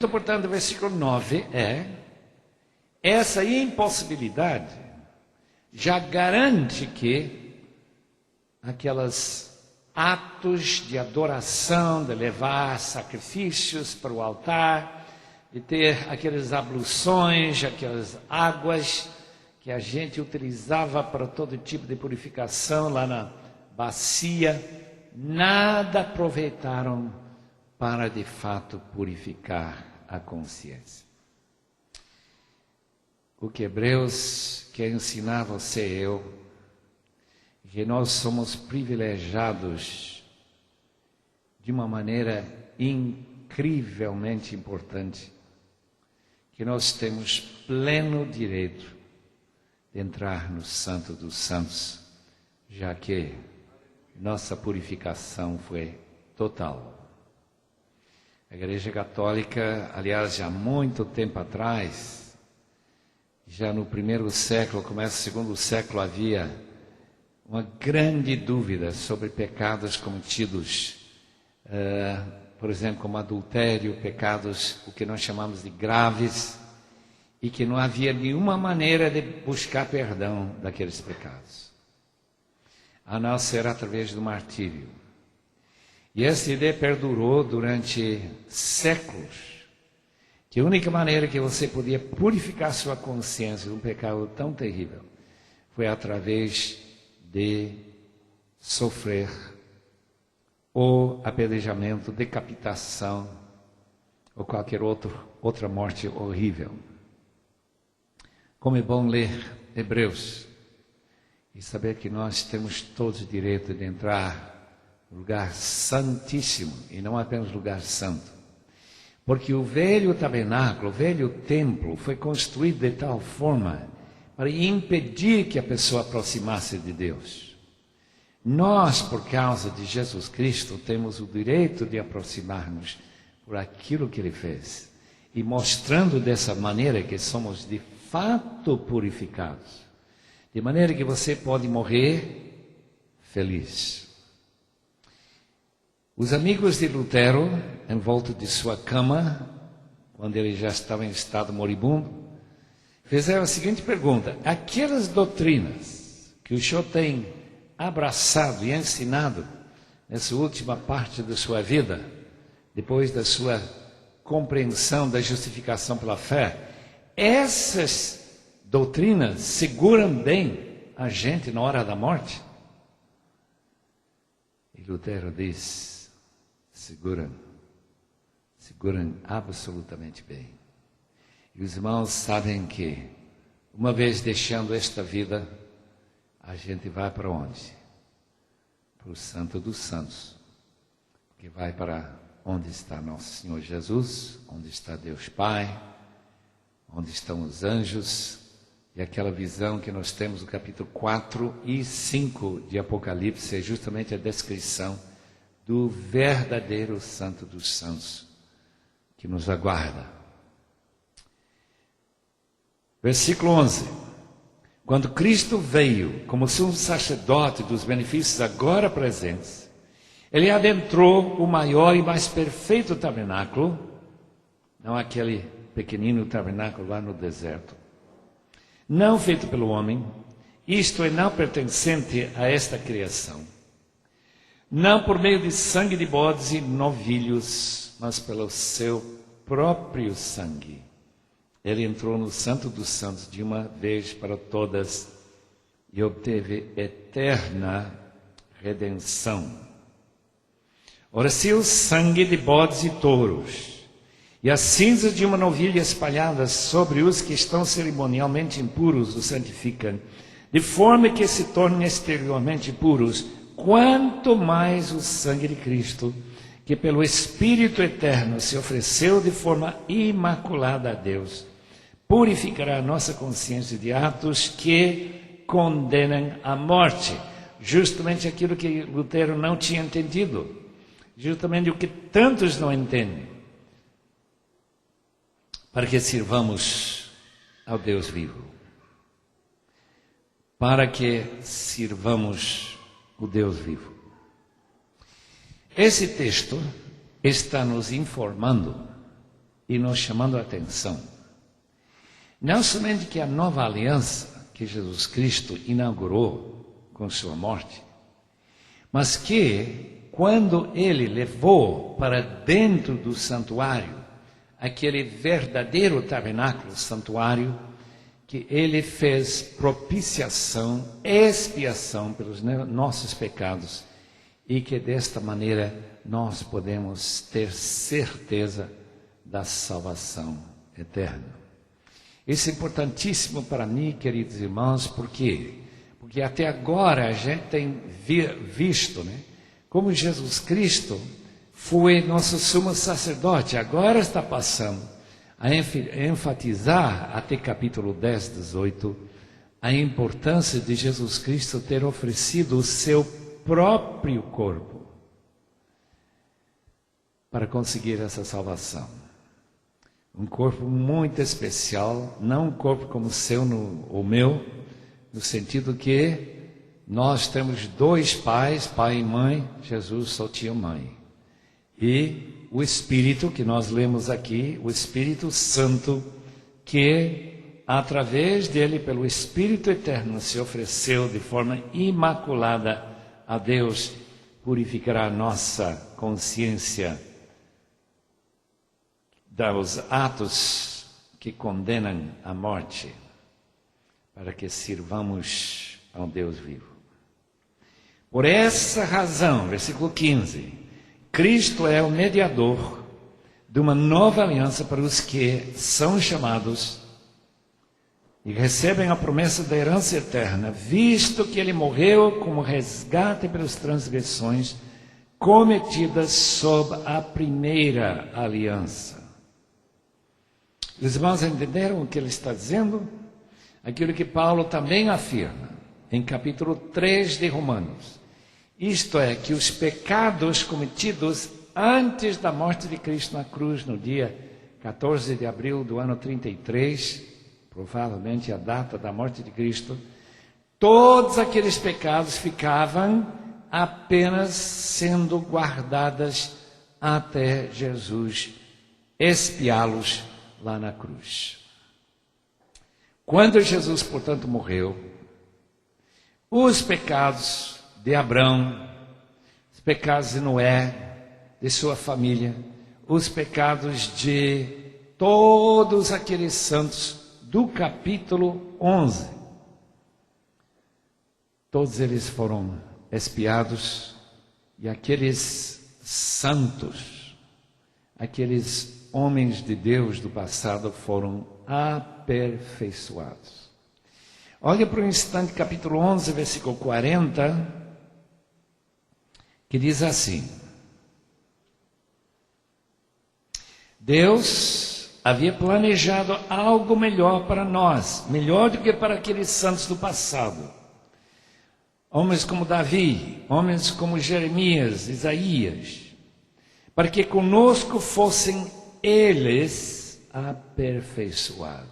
Portanto, o versículo 9 essa impossibilidade já garante que aqueles atos de adoração, de levar sacrifícios para o altar, de ter aquelas abluções, aquelas águas que a gente utilizava para todo tipo de purificação lá na bacia, nada aproveitaram para de fato purificar a consciência. O que Hebreus quer ensinar você e eu, que nós somos privilegiados de uma maneira incrivelmente importante, que nós temos pleno direito de entrar no Santo dos Santos, já que nossa purificação foi total. A Igreja Católica, aliás, já há muito tempo atrás, já no primeiro século, começo do segundo século, havia uma grande dúvida sobre pecados cometidos, por exemplo, como adultério, pecados, o que nós chamamos de graves, e que não havia nenhuma maneira de buscar perdão daqueles pecados, a não ser através do martírio. E essa ideia perdurou durante séculos, que a única maneira que você podia purificar sua consciência de um pecado tão terrível foi através de sofrer ou apedrejamento, decapitação ou qualquer outra morte horrível. Como é bom ler Hebreus e saber que nós temos todos o direito de entrar lugar santíssimo, e não apenas lugar santo. Porque o velho tabernáculo, o velho templo, foi construído de tal forma para impedir que a pessoa aproximasse de Deus. Nós, por causa de Jesus Cristo, temos o direito de aproximar-nos por aquilo que Ele fez. E mostrando dessa maneira que somos de fato purificados. De maneira que você pode morrer feliz. Os amigos de Lutero, em volta de sua cama, quando ele já estava em estado moribundo, fizeram a seguinte pergunta: aquelas doutrinas que o senhor tem abraçado e ensinado nessa última parte da sua vida, depois da sua compreensão da justificação pela fé, essas doutrinas seguram bem a gente na hora da morte? E Lutero diz: seguram absolutamente bem. E os irmãos sabem que, uma vez deixando esta vida, a gente vai para onde? Para o Santo dos Santos, que vai para onde está nosso Senhor Jesus, onde está Deus Pai, onde estão os anjos, e aquela visão que nós temos no capítulo 4 e 5 de Apocalipse é justamente a descrição do verdadeiro Santo dos Santos que nos aguarda. Versículo 11. Quando Cristo veio como sumo sacerdote dos benefícios agora presentes, Ele adentrou o maior e mais perfeito tabernáculo, não aquele pequenino tabernáculo lá no deserto, não feito pelo homem, isto é, não pertencente a esta criação, não por meio de sangue de bodes e novilhos, mas pelo seu próprio sangue. Ele entrou no Santo dos Santos de uma vez para todas e obteve eterna redenção. Ora, se o sangue de bodes e touros e as cinzas de uma novilha espalhadas sobre os que estão cerimonialmente impuros o santificam, de forma que se tornem exteriormente puros, quanto mais o sangue de Cristo, que pelo Espírito Eterno se ofereceu de forma imaculada a Deus, purificará a nossa consciência de atos que condenam à morte. Justamente aquilo que Lutero não tinha entendido, justamente o que tantos não entendem, para que sirvamos ao Deus vivo, para que sirvamos o Deus vivo. Esse texto está nos informando e nos chamando a atenção. Não somente que a nova aliança que Jesus Cristo inaugurou com sua morte, mas que quando ele levou para dentro do santuário aquele verdadeiro tabernáculo santuário, que ele fez propiciação, expiação pelos nossos pecados, e que desta maneira nós podemos ter certeza da salvação eterna. Isso é importantíssimo para mim, queridos irmãos, por quê? Porque até agora a gente tem visto, como Jesus Cristo foi nosso sumo sacerdote, agora está passando a enfatizar, até capítulo 10, 18, a importância de Jesus Cristo ter oferecido o seu próprio corpo para conseguir essa salvação. Um corpo muito especial, não um corpo como o seu ou meu, no sentido que nós temos dois pais, pai e mãe, Jesus só tinha mãe. E o Espírito, que nós lemos aqui, o Espírito Santo, que através dele, pelo Espírito Eterno, se ofereceu de forma imaculada a Deus, purificará a nossa consciência dos atos que condenam a morte, para que sirvamos ao Deus vivo. Por essa razão, versículo 15, Cristo é o mediador de uma nova aliança para os que são chamados e recebem a promessa da herança eterna, visto que ele morreu como resgate pelas transgressões cometidas sob a primeira aliança. Os irmãos entenderam o que ele está dizendo? Aquilo que Paulo também afirma em capítulo 3 de Romanos. Isto é, que os pecados cometidos antes da morte de Cristo na cruz, no dia 14 de abril do ano 33, provavelmente a data da morte de Cristo, todos aqueles pecados ficavam apenas sendo guardadas até Jesus expiá-los lá na cruz. Quando Jesus, portanto, morreu, os pecados de Abraão, os pecados de Noé, de sua família, os pecados de todos aqueles santos do capítulo 11, todos eles foram expiados, e aqueles santos, aqueles homens de Deus do passado foram aperfeiçoados. Olha para o instante, capítulo 11, versículo 40, que diz assim: Deus havia planejado algo melhor para nós, melhor do que para aqueles santos do passado. Homens como Davi, homens como Jeremias, Isaías, para que conosco fossem eles aperfeiçoados.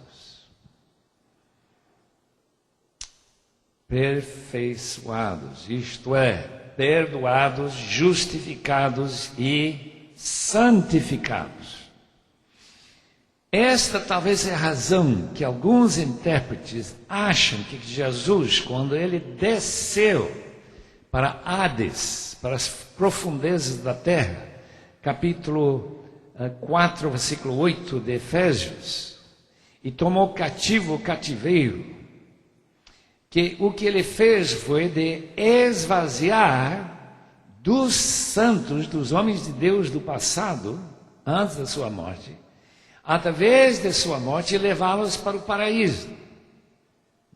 Perfeiçoados, isto é, perdoados, justificados e santificados. Esta talvez é a razão que alguns intérpretes acham que Jesus, quando ele desceu para Hades, para as profundezas da terra, capítulo 4, versículo 8 de Efésios, e tomou cativo o cativeiro, que o que ele fez foi de esvaziar dos santos, dos homens de Deus do passado, antes da sua morte, através de sua morte, levá-los para o paraíso.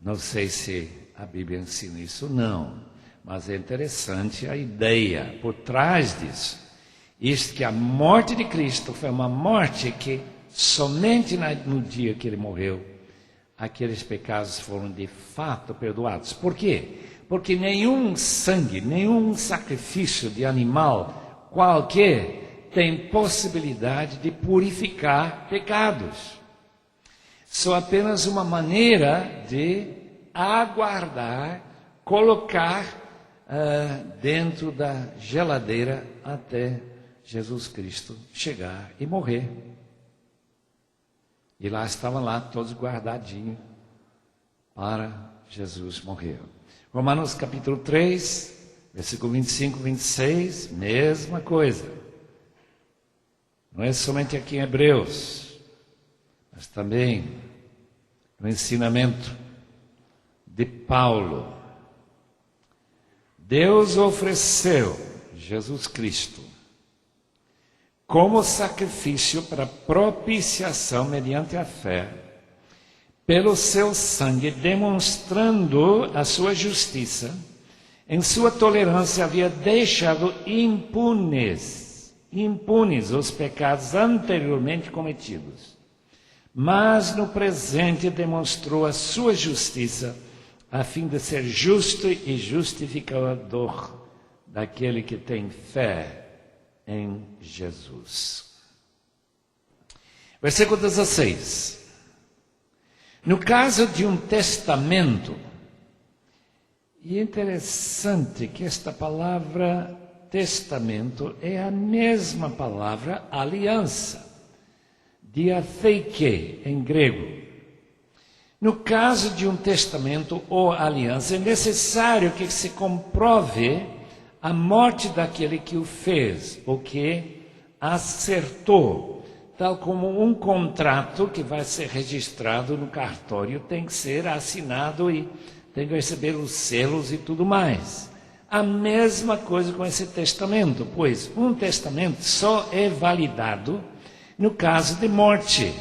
Não sei se a Bíblia ensina isso, não, mas é interessante a ideia por trás disso. Isto que a morte de Cristo foi uma morte que somente no dia que ele morreu, aqueles pecados foram de fato perdoados. Por quê? Porque nenhum sangue, nenhum sacrifício de animal qualquer tem possibilidade de purificar pecados. Só apenas uma maneira de aguardar, colocar dentro da geladeira até Jesus Cristo chegar e morrer. E lá estavam lá todos guardadinhos para Jesus morrer. Romanos capítulo 3, versículo 25 e 26, mesma coisa. Não é somente aqui em Hebreus, mas também no ensinamento de Paulo. Deus ofereceu Jesus Cristo como sacrifício para propiciação mediante a fé, pelo seu sangue, demonstrando a sua justiça. Em sua tolerância havia deixado impunes os pecados anteriormente cometidos, mas no presente demonstrou a sua justiça, a fim de ser justo e justificador daquele que tem fé em Jesus. Versículo 16. No caso de um testamento, e é interessante que esta palavra testamento é a mesma palavra aliança, diatheike em grego. No caso de um testamento ou aliança, é necessário que se comprove a morte daquele que o fez, ou que acertou, tal como um contrato que vai ser registrado no cartório tem que ser assinado e tem que receber os selos e tudo mais. A mesma coisa com esse testamento, pois um testamento só é validado no caso de morte,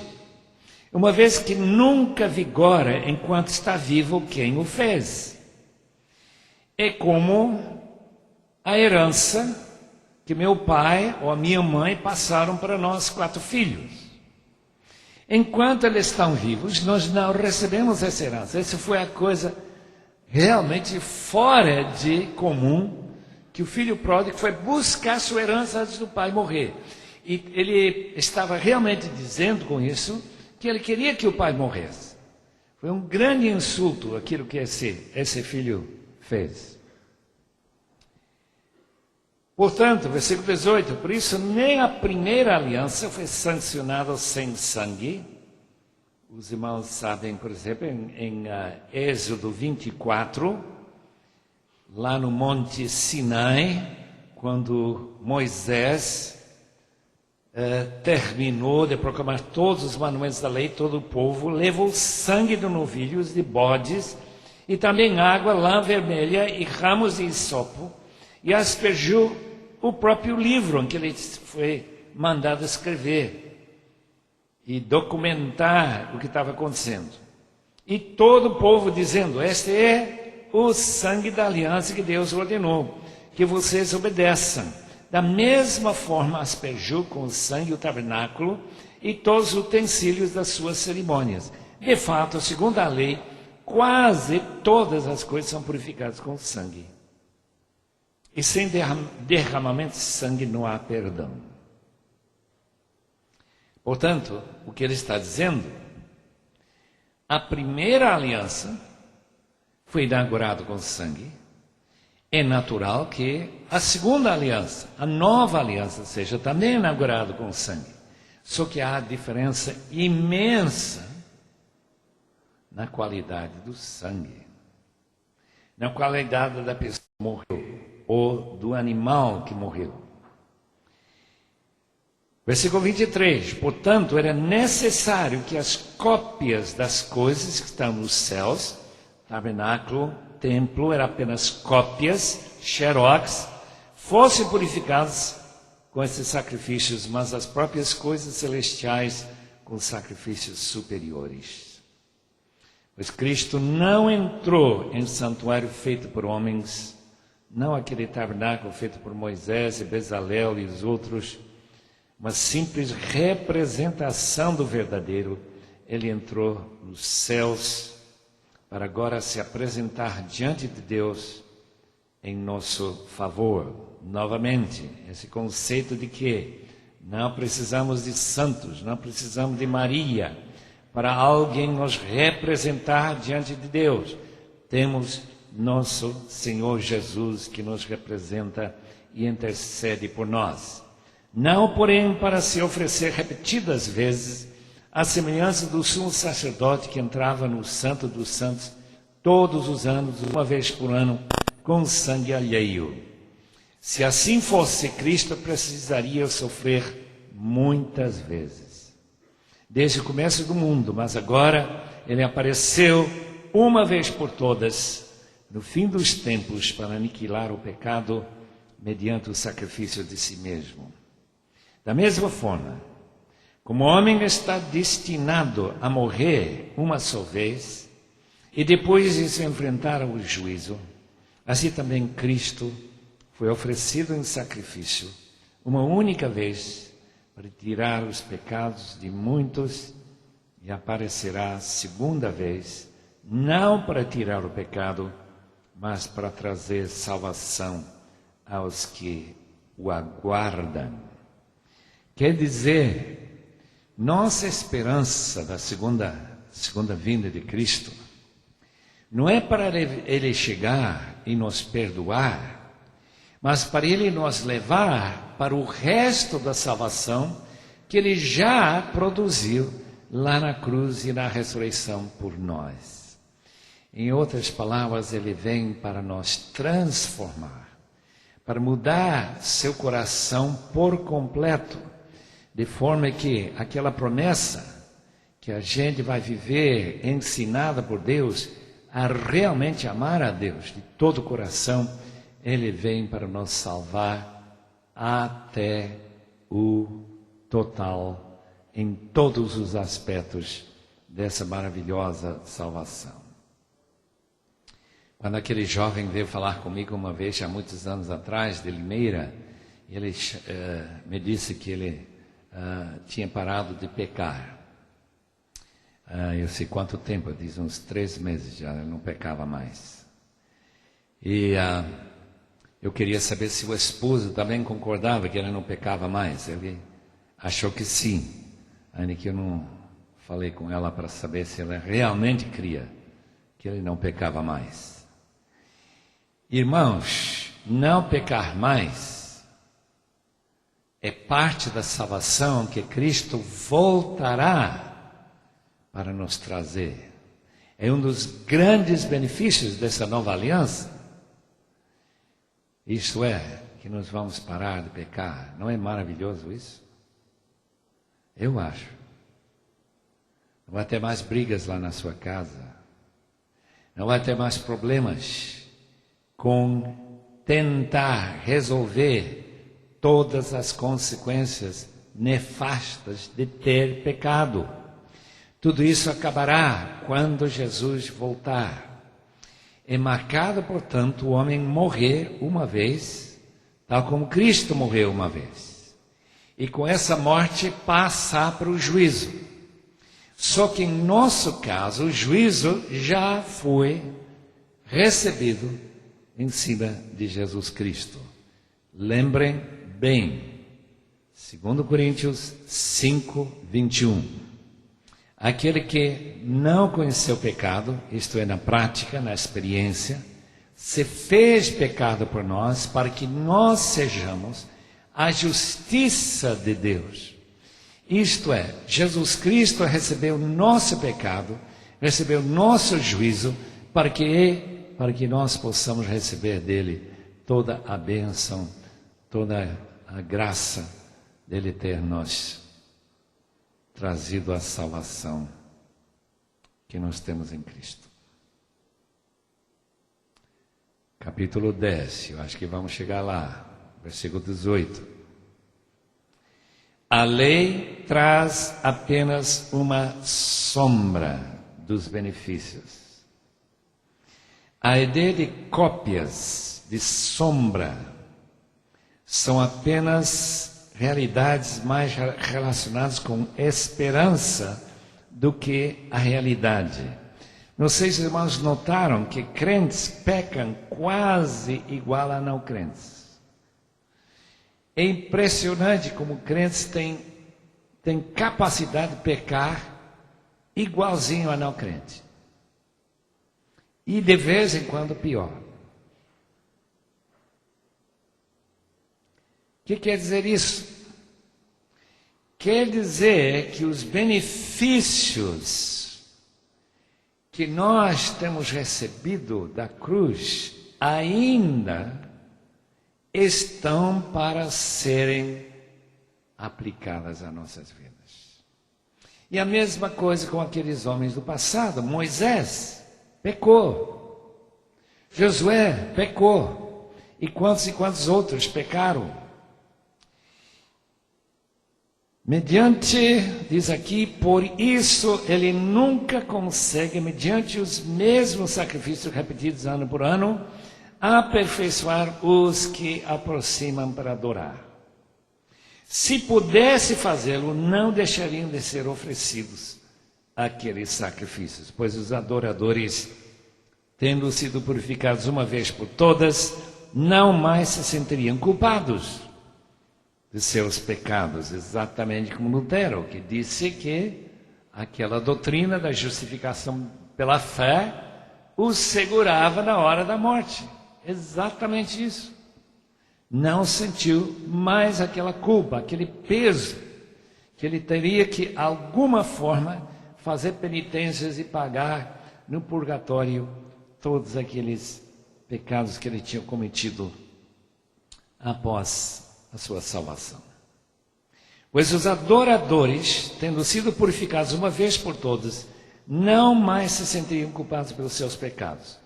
uma vez que nunca vigora enquanto está vivo quem o fez. É como a herança que meu pai ou a minha mãe passaram para nós 4 filhos. Enquanto eles estão vivos, nós não recebemos essa herança. Essa foi a coisa realmente fora de comum, que o filho pródigo foi buscar sua herança antes do pai morrer. E ele estava realmente dizendo com isso que ele queria que o pai morresse. Foi um grande insulto aquilo que esse filho fez. Portanto, versículo 18, por isso nem a primeira aliança foi sancionada sem sangue. Os irmãos sabem, por exemplo, em Êxodo 24, lá no Monte Sinai, quando Moisés terminou de proclamar todos os mandamentos da lei, todo o povo levou sangue de novilhos, de bodes, e também água, lã vermelha e ramos de hisopo, e aspergiu o próprio livro em que ele foi mandado escrever e documentar o que estava acontecendo. E todo o povo dizendo: este é o sangue da aliança que Deus ordenou, que vocês obedeçam. Da mesma forma aspergiu com o sangue o tabernáculo e todos os utensílios das suas cerimônias. De fato, segundo a lei, quase todas as coisas são purificadas com sangue. E sem derramamento de sangue não há perdão. Portanto, o que ele está dizendo, a primeira aliança foi inaugurada com sangue. É natural que a segunda aliança, a nova aliança, seja também inaugurada com sangue. Só que há diferença imensa na qualidade do sangue, na qualidade da pessoa que morreu, ou do animal que morreu. Versículo 23, portanto, era necessário que as cópias das coisas que estão nos céus, tabernáculo, templo, eram apenas cópias, xerox, fossem purificadas com esses sacrifícios, mas as próprias coisas celestiais com sacrifícios superiores. Pois Cristo não entrou em santuário feito por homens, não aquele tabernáculo feito por Moisés e Bezalel e os outros, mas simples representação do verdadeiro. Ele entrou nos céus para agora se apresentar diante de Deus em nosso favor. Novamente, esse conceito de que não precisamos de santos, não precisamos de Maria para alguém nos representar diante de Deus. Temos nosso Senhor Jesus que nos representa e intercede por nós. Não, porém, para se oferecer repetidas vezes à semelhança do sumo sacerdote que entrava no Santo dos Santos todos os anos, uma vez por ano, com sangue alheio. Se assim fosse, Cristo precisaria sofrer muitas vezes, desde o começo do mundo, mas agora ele apareceu uma vez por todas, no fim dos tempos, para aniquilar o pecado mediante o sacrifício de si mesmo. Da mesma forma, como o homem está destinado a morrer uma só vez e depois de se enfrentar ao juízo, assim também Cristo foi oferecido em sacrifício uma única vez para tirar os pecados de muitos e aparecerá segunda vez, não para tirar o pecado, mas para trazer salvação aos que o aguardam. Quer dizer, nossa esperança da segunda vinda de Cristo não é para Ele chegar e nos perdoar, mas para Ele nos levar para o resto da salvação que Ele já produziu lá na cruz e na ressurreição por nós. Em outras palavras, Ele vem para nos transformar, para mudar seu coração por completo, de forma que aquela promessa que a gente vai viver ensinada por Deus a realmente amar a Deus de todo o coração, Ele vem para nos salvar até o total, em todos os aspectos dessa maravilhosa salvação. Quando aquele jovem veio falar comigo uma vez, há muitos anos atrás, de Limeira, ele me disse que ele tinha parado de pecar. Eu sei quanto tempo, eu disse uns 3 meses já, ele não pecava mais. E eu queria saber se o esposo também concordava que ele não pecava mais. Ele achou que sim, ainda que eu não falei com ela para saber se ela realmente cria que ele não pecava mais. Irmãos, não pecar mais é parte da salvação que Cristo voltará para nos trazer. É um dos grandes benefícios dessa nova aliança. Isto é, que nós vamos parar de pecar. Não é maravilhoso isso? Eu acho. Não vai ter mais brigas lá na sua casa. Não vai ter mais problemas com tentar resolver todas as consequências nefastas de ter pecado. Tudo isso acabará quando Jesus voltar. É marcado, portanto, o homem morrer uma vez, tal como Cristo morreu uma vez. E com essa morte passar para o juízo. Só que em nosso caso, o juízo já foi recebido em cima de Jesus Cristo. Lembrem bem, 2 Coríntios 5, 21. Aquele que não conheceu pecado, isto é, na prática, na experiência, se fez pecado por nós, para que nós sejamos a justiça de Deus. Isto é, Jesus Cristo recebeu nosso pecado, recebeu nosso juízo, para que nós possamos receber dele toda a bênção, toda a graça dele ter nos trazido a salvação que nós temos em Cristo. Capítulo 10, eu acho que vamos chegar lá, versículo 18. A lei traz apenas uma sombra dos benefícios. A ideia de cópias, de sombra, são apenas realidades mais relacionadas com esperança do que a realidade. Não sei se os irmãos notaram que crentes pecam quase igual a não crentes. É impressionante como crentes têm capacidade de pecar igualzinho a não crente. E de vez em quando pior. O que quer dizer isso? quer dizer que os benefícios que nós temos recebido da cruz ainda estão para serem aplicadas às nossas vidas. E a mesma coisa com aqueles homens do passado. Moisés pecou, Josué pecou, e quantos outros pecaram. Mediante, diz aqui, por isso ele nunca consegue, mediante os mesmos sacrifícios repetidos ano por ano, aperfeiçoar os que aproximam para adorar. Se pudesse fazê-lo, não deixariam de ser oferecidos aqueles sacrifícios, pois os adoradores, tendo sido purificados uma vez por todas, não mais se sentiriam culpados de seus pecados, exatamente como Lutero, que disse que aquela doutrina da justificação pela fé os segurava na hora da morte. Exatamente isso. Não sentiu mais aquela culpa, aquele peso, que ele teria que, de alguma forma, fazer penitências e pagar no purgatório todos aqueles pecados que ele tinha cometido após a sua salvação. Pois os adoradores, tendo sido purificados uma vez por todas, não mais se sentiriam culpados pelos seus pecados.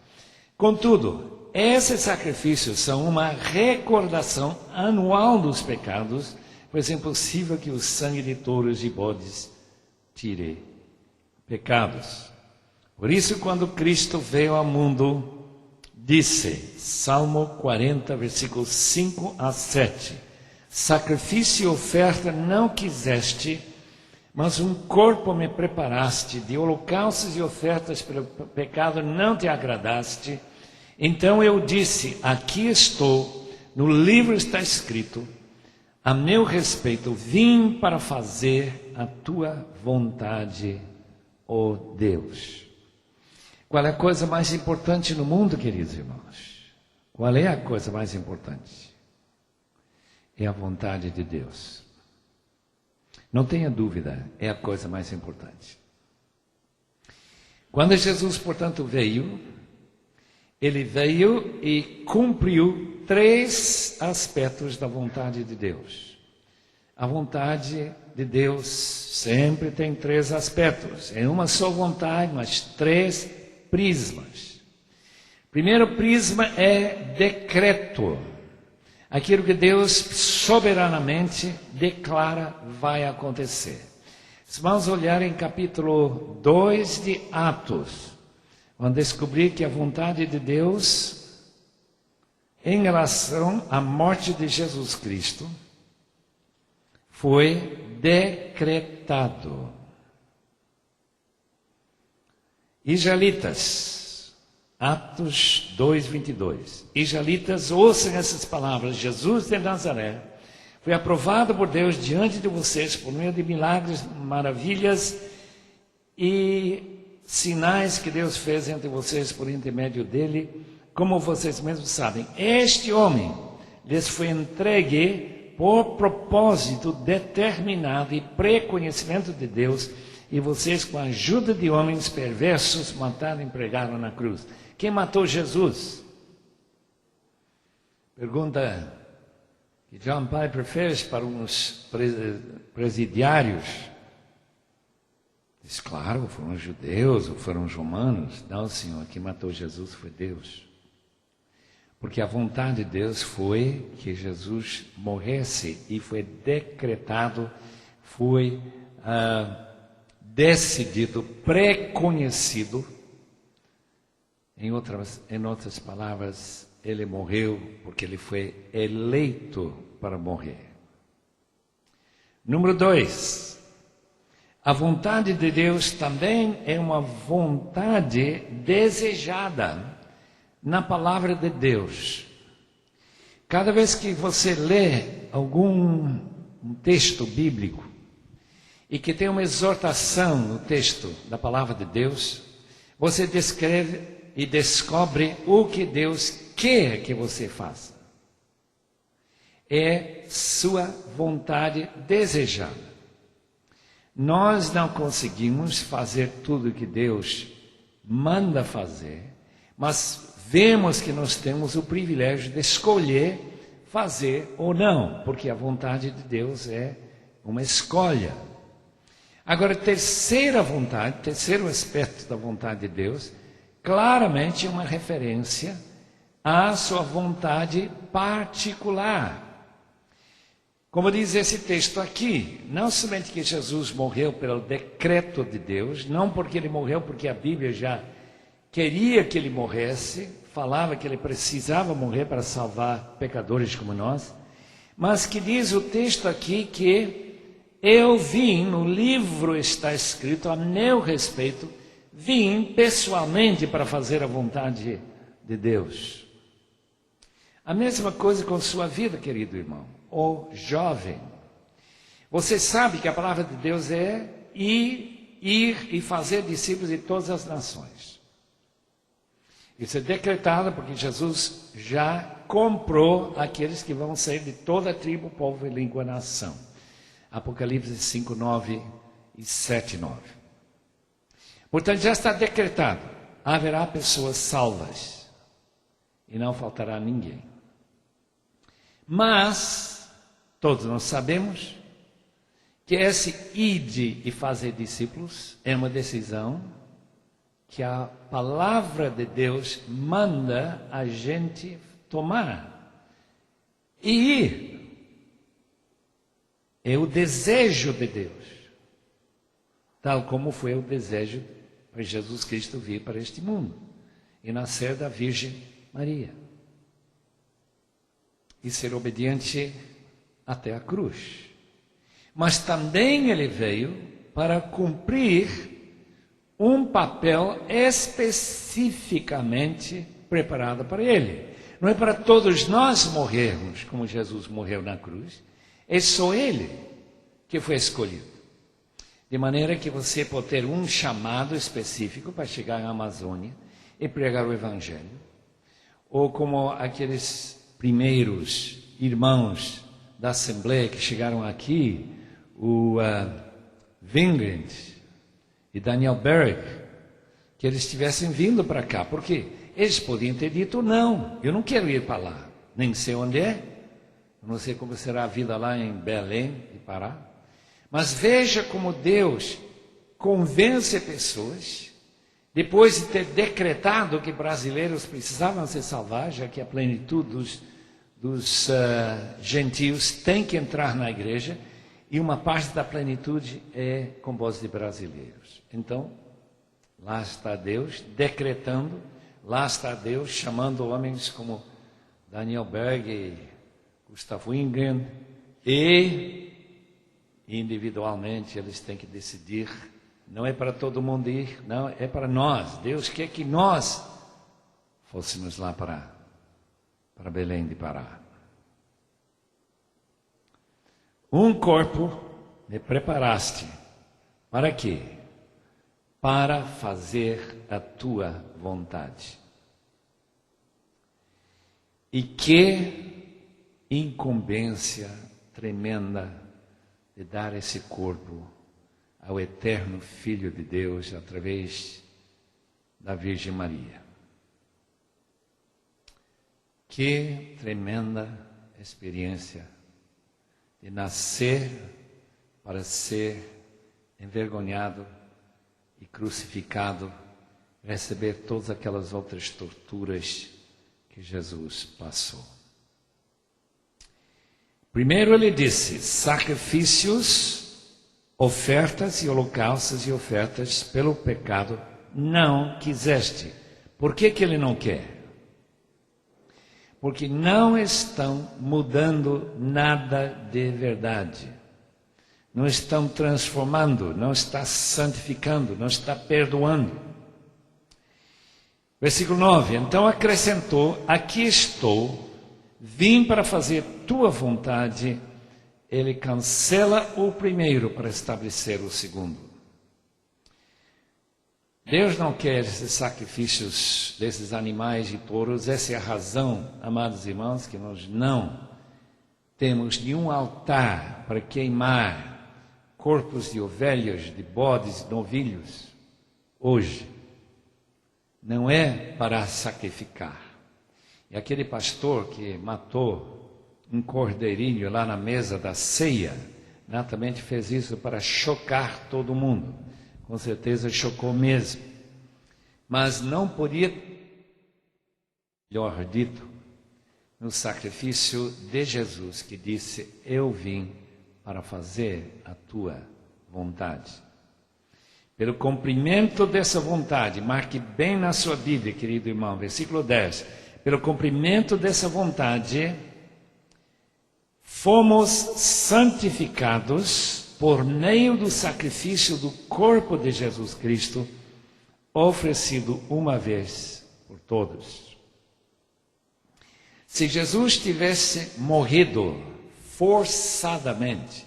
Contudo, esses sacrifícios são uma recordação anual dos pecados, pois é impossível que o sangue de touros e bodes tire pecados. Por isso, quando Cristo veio ao mundo, disse, Salmo 40, versículos 5 a 7, sacrifício e oferta não quiseste, mas um corpo me preparaste, de holocaustos e ofertas pelo pecado não te agradaste. Então eu disse, aqui estou, no livro está escrito, a meu respeito, vim para fazer a tua vontade, ó Deus. Qual é a coisa mais importante no mundo, queridos irmãos? Qual é a coisa mais importante? É a vontade de Deus. Não tenha dúvida, é a coisa mais importante. Quando Jesus, portanto, veio, ele veio e cumpriu 3 aspectos da vontade de Deus. A vontade de Deus sempre tem 3 aspectos. É uma só vontade, mas 3 prismas. Primeiro prisma é decreto. Aquilo que Deus soberanamente declara vai acontecer. Se vamos olhar em capítulo 2 de Atos, vamos descobrir que a vontade de Deus em relação à morte de Jesus Cristo foi decretado. Israelitas, Atos 2:22. Israelitas, ouçam essas palavras. Jesus de Nazaré foi aprovado por Deus diante de vocês por meio de milagres, maravilhas e sinais que Deus fez entre vocês por intermédio dele, como vocês mesmos sabem. Este homem lhes foi entregue por propósito determinado e pré-conhecimento de Deus, e vocês, com a ajuda de homens perversos, mataram e pregaram na cruz. Quem matou Jesus? Pergunta que John Piper fez para uns presidiários. Diz, claro, foram os judeus ou foram os romanos. Não, Senhor, quem matou Jesus foi Deus. Porque a vontade de Deus foi que Jesus morresse e foi decretado, foi decidido, pré-conhecido. Em outras palavras, ele morreu porque ele foi eleito para morrer. Número 2. A vontade de Deus também é uma vontade desejada na palavra de Deus. Cada vez que você lê algum texto bíblico e que tem uma exortação no texto da palavra de Deus, você descreve e descobre o que Deus quer que você faça. É sua vontade desejada. Nós não conseguimos fazer tudo o que Deus manda fazer, mas vemos que nós temos o privilégio de escolher fazer ou não, porque a vontade de Deus é uma escolha. Agora, terceiro aspecto da vontade de Deus, claramente uma referência à sua vontade particular. Como diz esse texto aqui, não somente que Jesus morreu pelo decreto de Deus, não porque ele morreu porque a Bíblia já queria que ele morresse, falava que ele precisava morrer para salvar pecadores como nós, mas que diz o texto aqui que eu vim, no livro está escrito a meu respeito, vim pessoalmente para fazer a vontade de Deus. A mesma coisa com sua vida, querido irmão, ou jovem. Você sabe que a palavra de Deus é ir e fazer discípulos de todas as nações. Isso é decretado porque Jesus já comprou aqueles que vão sair de toda a tribo, povo, língua e nação. Apocalipse 5:9 e 7:9. Portanto, já está decretado. Haverá pessoas salvas e não faltará ninguém. Mas todos nós sabemos que esse ide e fazer discípulos é uma decisão que a palavra de Deus manda a gente tomar. E ir é o desejo de Deus, tal como foi o desejo para Jesus Cristo vir para este mundo e nascer da Virgem Maria e ser obediente até a cruz. Mas também ele veio para cumprir um papel especificamente preparado para ele. Não é para todos nós morrermos como Jesus morreu na cruz, é só ele que foi escolhido. De maneira que você pode ter um chamado específico para chegar à Amazônia e pregar o Evangelho. Ou como aqueles primeiros irmãos da Assembleia que chegaram aqui, o Wingrid e Daniel Berg, que eles tivessem vindo para cá. Por quê? Eles podiam ter dito, não, eu não quero ir para lá, nem sei onde é, não sei como será a vida lá em Belém e Pará. Mas veja como Deus convence pessoas, depois de ter decretado que brasileiros precisavam se salvar, já que a plenitude dos gentios tem que entrar na igreja, e uma parte da plenitude é composta de brasileiros. Então, lá está Deus decretando, lá está Deus chamando homens como Daniel Berg e Gustav Wingren, e individualmente eles têm que decidir. Não é para todo mundo ir, não, é para nós. Deus quer que nós fôssemos lá para Belém de Pará. Um corpo me preparaste. Para quê? Para fazer a tua vontade. E que incumbência tremenda de dar esse corpo ao eterno Filho de Deus através da Virgem Maria. Que tremenda experiência de nascer para ser envergonhado e crucificado, receber todas aquelas outras torturas que Jesus passou. Primeiro ele disse, sacrifícios, ofertas e holocaustos e ofertas pelo pecado não quiseste. Por que ele não quer? Porque não estão mudando nada de verdade. Não estão transformando, não está santificando, não está perdoando. Versículo 9, então acrescentou, aqui estou, vim para fazer tua vontade. Ele cancela o primeiro para estabelecer o segundo. Deus não quer esses sacrifícios desses animais e touros. Essa é a razão, amados irmãos, que nós não temos nenhum altar para queimar corpos de ovelhas, de bodes, de novilhos, hoje, não é para sacrificar. E aquele pastor que matou um cordeirinho lá na mesa da ceia, naturalmente fez isso para chocar todo mundo. Com certeza chocou mesmo. Mas não podia, melhor dito, no sacrifício de Jesus, que disse: eu vim para fazer a tua vontade. Pelo cumprimento dessa vontade, marque bem na sua Bíblia, querido irmão, versículo 10. Pelo cumprimento dessa vontade, fomos santificados por meio do sacrifício do corpo de Jesus Cristo, oferecido uma vez por todos. Se Jesus tivesse morrido forçadamente,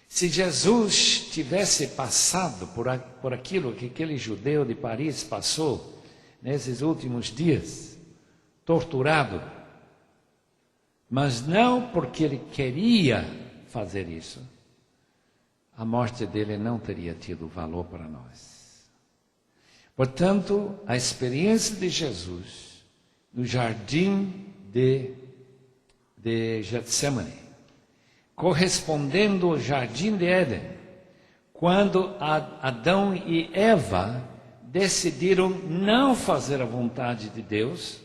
se Jesus tivesse passado por aquilo que aquele judeu de Paris passou nesses últimos dias, torturado, mas não porque ele queria fazer isso, a morte dele não teria tido valor para nós. Portanto, a experiência de Jesus no jardim de Getsemane, correspondendo ao jardim de Éden, quando Adão e Eva decidiram não fazer a vontade de Deus,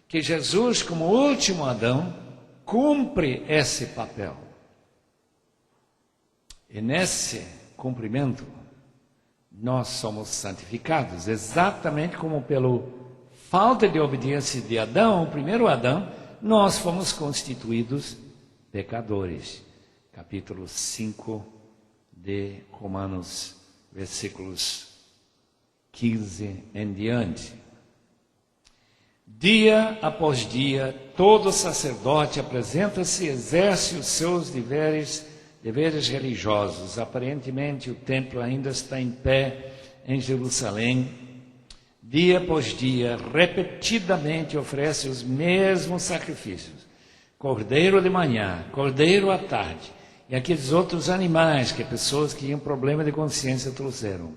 que Jesus, como último Adão, cumpre esse papel. E nesse cumprimento, nós somos santificados, exatamente como pela falta de obediência de Adão, o primeiro Adão, nós fomos constituídos pecadores. Capítulo 5 de Romanos, versículos 15 em diante. Dia após dia, todo sacerdote apresenta-se e exerce os seus deveres religiosos. Aparentemente, o templo ainda está em pé em Jerusalém. Dia após dia, repetidamente oferece os mesmos sacrifícios. Cordeiro de manhã, cordeiro à tarde, e aqueles outros animais que pessoas que tinham problema de consciência trouxeram.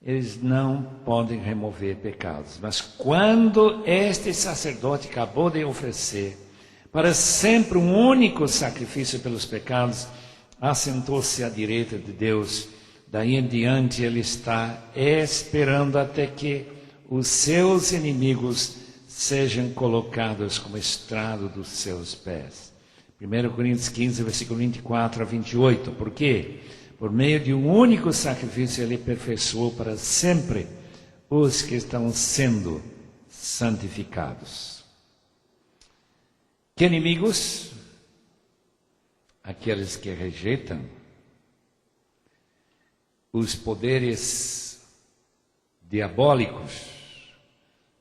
Eles não podem remover pecados. Mas quando este sacerdote acabou de oferecer para sempre um único sacrifício pelos pecados, assentou-se à direita de Deus. Daí em diante ele está esperando até que os seus inimigos sejam colocados como estrado dos seus pés. 1 Coríntios 15, versículo 24 a 28. Por quê? Por meio de um único sacrifício, ele aperfeiçoou para sempre os que estão sendo santificados. Que inimigos? Aqueles que rejeitam os poderes diabólicos,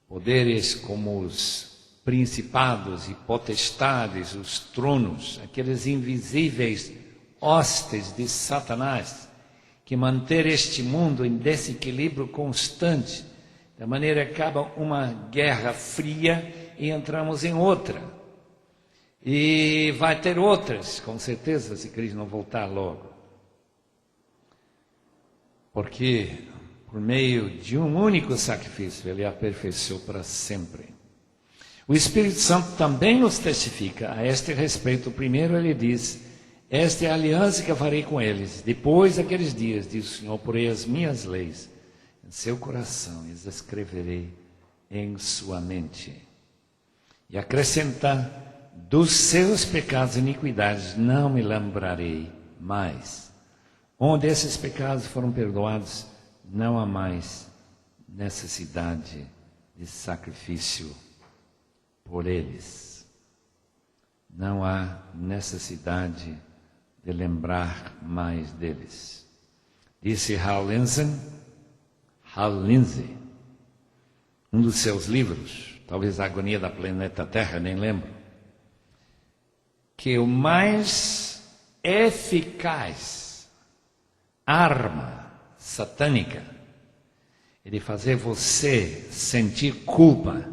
poderes como os principados e potestades, os tronos, aqueles invisíveis hostes de Satanás, que manter este mundo em desequilíbrio constante, da maneira que acaba uma guerra fria e entramos em outra. E vai ter outras, com certeza, se Cristo não voltar logo. Porque por meio de um único sacrifício, ele aperfeiçoou para sempre. O Espírito Santo também nos testifica a este respeito. Primeiro ele diz: esta é a aliança que eu farei com eles. Depois daqueles dias, diz o Senhor, porei as minhas leis em seu coração e as escreverei em sua mente. E acrescentar: dos seus pecados e iniquidades não me lembrarei mais. Onde esses pecados foram perdoados, não há mais necessidade de sacrifício por eles. Não há necessidade de lembrar mais deles. Disse Hal Lindsey, um dos seus livros, talvez A Agonia da Planeta Terra, nem lembro, que o mais eficaz arma satânica é de fazer você sentir culpa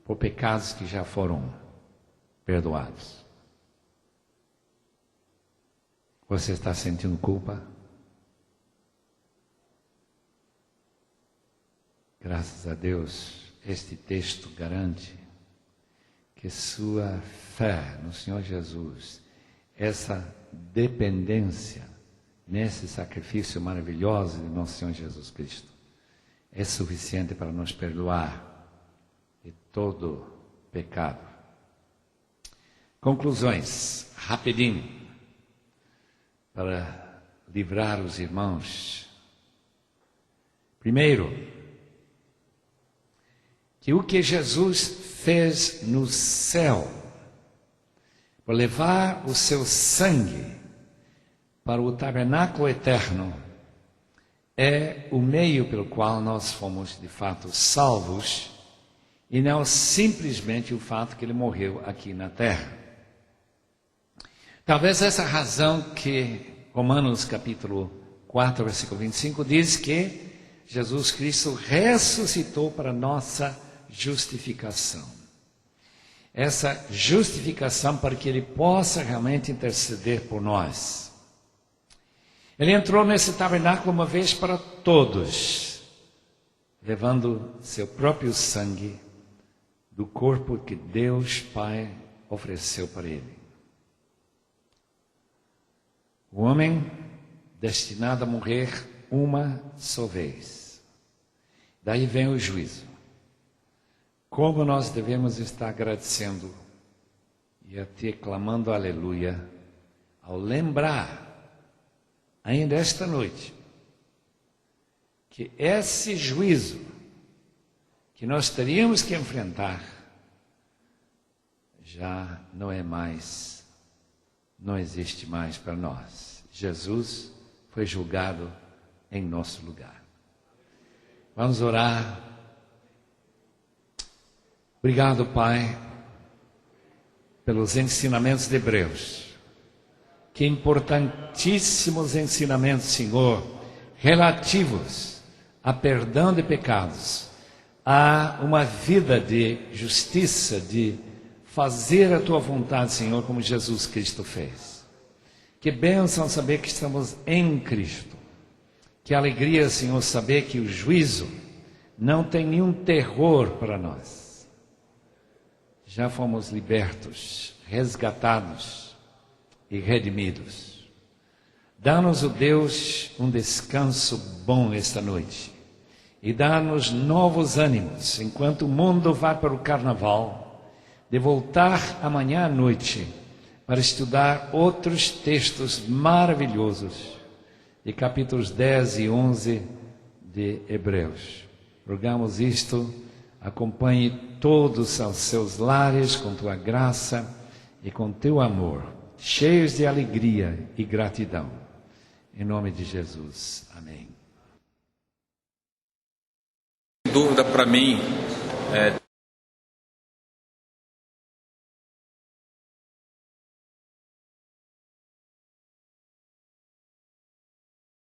por pecados que já foram perdoados. Você está sentindo culpa? Graças a Deus, este texto garante que sua fé no Senhor Jesus, essa dependência nesse sacrifício maravilhoso de nosso Senhor Jesus Cristo, é suficiente para nos perdoar de todo pecado. Conclusões, rapidinho, para livrar os irmãos. Primeiro, que o que Jesus fez no céu, para levar o seu sangue para o tabernáculo eterno, é o meio pelo qual nós fomos de fato salvos, e não simplesmente o fato que ele morreu aqui na terra. Talvez essa razão que Romanos capítulo 4, versículo 25 diz que Jesus Cristo ressuscitou para nossa justificação. Essa justificação para que Ele possa realmente interceder por nós. Ele entrou nesse tabernáculo uma vez para todos, levando seu próprio sangue do corpo que Deus Pai ofereceu para Ele. O homem destinado a morrer uma só vez. Daí vem o juízo. Como nós devemos estar agradecendo e até clamando aleluia ao lembrar, ainda esta noite, que esse juízo que nós teríamos que enfrentar já não é mais, não existe mais para nós. Jesus foi julgado em nosso lugar. Vamos orar. Obrigado, Pai, pelos ensinamentos de Hebreus. Que importantíssimos ensinamentos, Senhor, relativos a perdão de pecados, a uma vida de justiça, de fazer a Tua vontade, Senhor, como Jesus Cristo fez. Que bênção saber que estamos em Cristo. Que alegria, Senhor, saber que o juízo não tem nenhum terror para nós. Já fomos libertos, resgatados e redimidos. Dá-nos, ó Deus, um descanso bom esta noite. E dá-nos novos ânimos, enquanto o mundo vai para o carnaval, de voltar amanhã à noite para estudar outros textos maravilhosos de capítulos 10 e 11 de Hebreus. Rogamos isto, acompanhe todos aos seus lares com Tua graça e com Teu amor, cheios de alegria e gratidão. Em nome de Jesus. Amém. Dúvida para mim